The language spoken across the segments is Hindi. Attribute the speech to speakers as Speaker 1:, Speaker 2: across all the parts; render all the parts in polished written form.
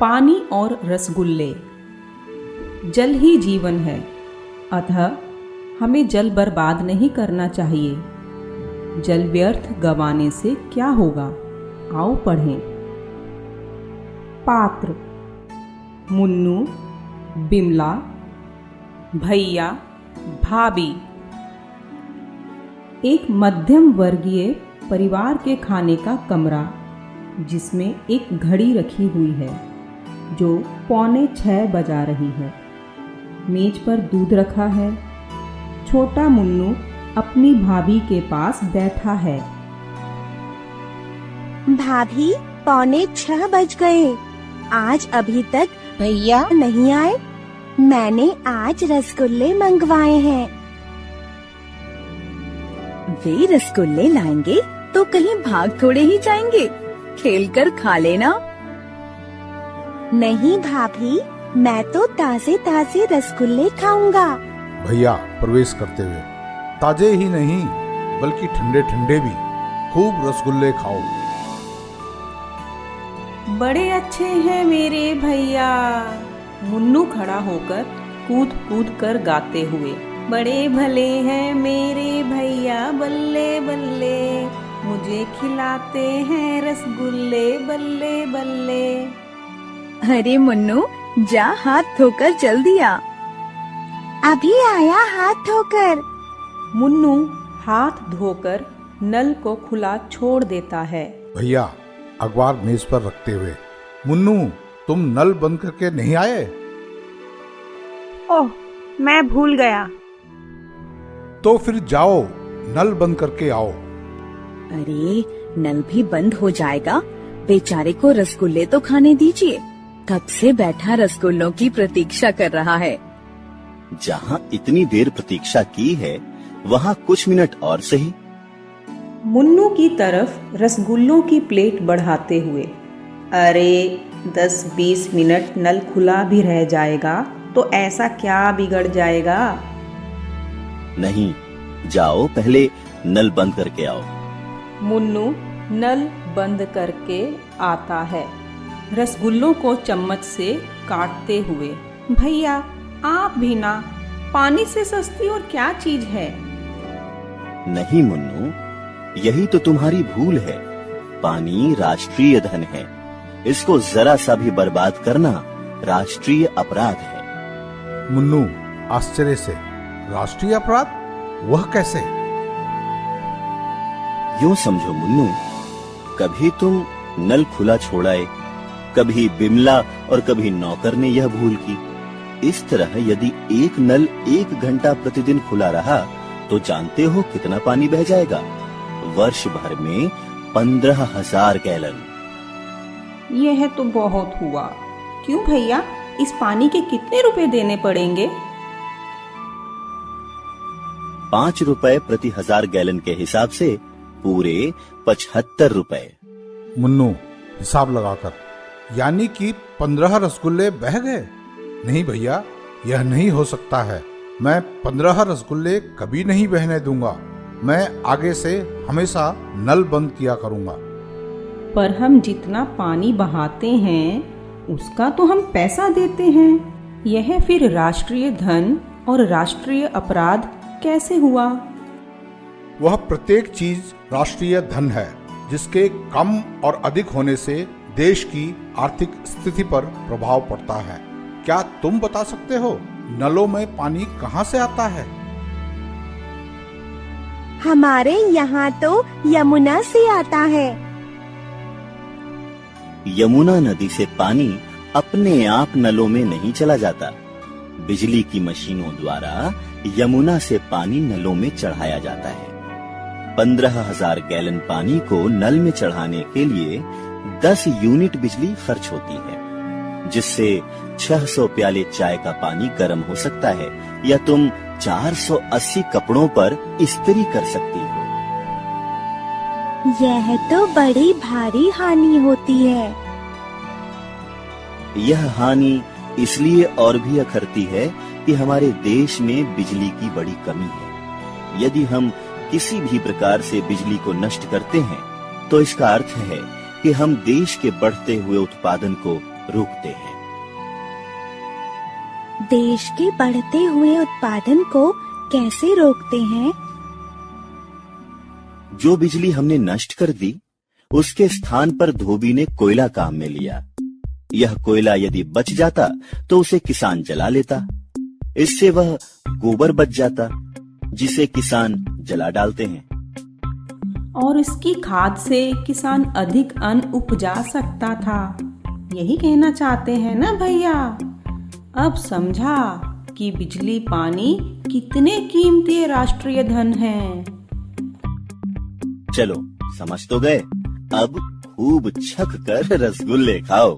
Speaker 1: पानी और रसगुल्ले। जल ही जीवन है, अतः हमें जल बर्बाद नहीं करना चाहिए। जल व्यर्थ गंवाने से क्या होगा, आओ पढ़ें। पात्र: मुन्नू, बिमला, भैया, भाभी। एक मध्यम वर्गीय परिवार के खाने का कमरा, जिसमें एक घड़ी रखी हुई है जो 5:45 बजा रही है। मेज पर दूध रखा है। छोटा मुन्नू अपनी भाभी के पास बैठा है।
Speaker 2: भाभी, 5:45 बज गए, आज अभी तक भैया नहीं आए। मैंने आज रसगुल्ले मंगवाए हैं।
Speaker 3: वे रसगुल्ले लाएंगे तो कहीं भाग थोड़े ही जाएंगे, खेलकर खा लेना।
Speaker 2: नहीं भाभी, मैं तो ताजे ताजे रसगुल्ले खाऊंगा।
Speaker 4: भैया प्रवेश करते हुए, ताजे ही नहीं बल्कि ठंडे ठंडे भी खूब रसगुल्ले खाओ।
Speaker 1: बड़े अच्छे हैं मेरे भैया। मुन्नू खड़ा होकर कूद कूद कर गाते हुए, बड़े भले हैं मेरे भैया, बल्ले बल्ले, मुझे खिलाते हैं रसगुल्ले, बल्ले बल्ले।
Speaker 3: अरे मुन्नू, जा हाथ धोकर चल दिया।
Speaker 2: अभी आया हाथ धोकर।
Speaker 1: मुन्नू हाथ धोकर नल को खुला छोड़ देता है।
Speaker 4: भैया अखबार मेज पर रखते हुए, मुन्नू तुम नल बंद करके नहीं आए?
Speaker 5: ओह, मैं भूल गया।
Speaker 4: तो फिर जाओ नल बंद करके आओ।
Speaker 3: अरे नल भी बंद हो जाएगा, बेचारे को रसगुल्ले तो खाने दीजिए। कब से बैठा रसगुल्लों की प्रतीक्षा कर रहा है।
Speaker 6: जहाँ इतनी देर प्रतीक्षा की है, वहाँ कुछ मिनट और सही।
Speaker 1: मुन्नू की तरफ रसगुल्लों की प्लेट बढ़ाते हुए, अरे 10-20 मिनट नल खुला भी रह जाएगा तो ऐसा क्या बिगड़ जाएगा।
Speaker 6: नहीं, जाओ पहले नल बंद करके आओ।
Speaker 1: मुन्नू नल बंद करके आता है, रसगुल्लों को चम्मच से काटते हुए। भैया आप भी ना, पानी से सस्ती और क्या चीज है।
Speaker 6: नहीं मुन्नू, यही तो तुम्हारी भूल है। पानी राष्ट्रीय धन है, इसको जरा सा भी बर्बाद करना राष्ट्रीय अपराध है।
Speaker 4: मुन्नू आश्चर्य से, राष्ट्रीय अपराध? वह कैसे?
Speaker 6: यूं समझो मुन्नू, कभी तुम नल खुला छोड़ाए, कभी बिमला और कभी नौकर ने यह भूल की। इस तरह यदि एक नल 1 घंटा प्रतिदिन खुला रहा तो जानते हो कितना पानी बह जाएगा? वर्ष भर में 15,000 गैलन।
Speaker 1: यह तो बहुत हुआ। क्यों भैया, इस पानी के कितने रुपए देने पड़ेंगे?
Speaker 6: 5 रुपए प्रति 1000 गैलन के हिसाब से पूरे 75 रुपए।
Speaker 4: मुन्नू हिसाब लगाकर, यानी कि 15 रसगुल्ले बह गए? नहीं भैया, यह नहीं हो सकता है। मैं 15 रसगुल्ले कभी नहीं बहने दूंगा। मैं आगे से हमेशा नल बंद किया करूंगा।
Speaker 1: पर हम जितना पानी बहाते हैं उसका तो हम पैसा देते हैं। यह फिर राष्ट्रीय धन और राष्ट्रीय अपराध कैसे हुआ?
Speaker 4: वह प्रत्येक चीज राष्ट्रीय धन है, जिसके कम और अधिक होने से देश की आर्थिक स्थिति पर प्रभाव पड़ता है। क्या तुम बता सकते हो नलों में पानी कहाँ से आता है?
Speaker 2: हमारे यहाँ तो यमुना से आता है।
Speaker 6: यमुना नदी से पानी अपने आप नलों में नहीं चला जाता। बिजली की मशीनों द्वारा यमुना से पानी नलों में चढ़ाया जाता है। 15,000 गैलन पानी को नल में चढ़ाने के लिए 10 यूनिट बिजली खर्च होती है, जिससे 600 प्याले चाय का पानी गर्म हो सकता है या तुम 480 कपड़ों पर इस्त्री कर सकती हो।
Speaker 2: यह तो बड़ी भारी हानि होती है।
Speaker 6: यह हानि इसलिए और भी अखरती है कि हमारे देश में बिजली की बड़ी कमी है। यदि हम किसी भी प्रकार से बिजली को नष्ट करते हैं तो इसका अर्थ है कि हम देश के बढ़ते हुए उत्पादन को रोकते हैं।
Speaker 2: देश के बढ़ते हुए उत्पादन को कैसे रोकते हैं?
Speaker 6: जो बिजली हमने नष्ट कर दी, उसके स्थान पर धोबी ने कोयला काम में लिया। यह कोयला यदि बच जाता तो उसे किसान जला लेता। इससे वह गोबर बच जाता, जिसे किसान जला डालते हैं।
Speaker 1: और इसकी खाद से किसान अधिक अन्न उपजा सकता था। यही कहना चाहते हैं ना भैया? अब समझा कि बिजली पानी कितने कीमती राष्ट्रीय धन हैं।
Speaker 6: चलो समझ तो गए, अब खूब छक कर रसगुल्ले खाओ।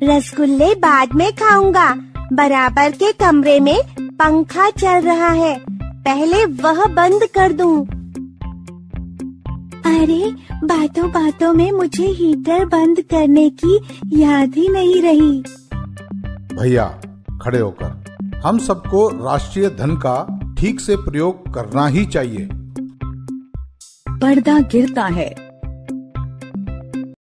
Speaker 2: रसगुल्ले बाद में खाऊंगा। बराबर के कमरे में पंखा चल रहा है, पहले वह बंद कर दूं। अरे बातों बातों में मुझे हीटर बंद करने की याद ही नहीं रही।
Speaker 4: भैया खड़े होकर, हम सबको राष्ट्रीय धन का ठीक से प्रयोग करना ही चाहिए।
Speaker 3: पर्दा गिरता है।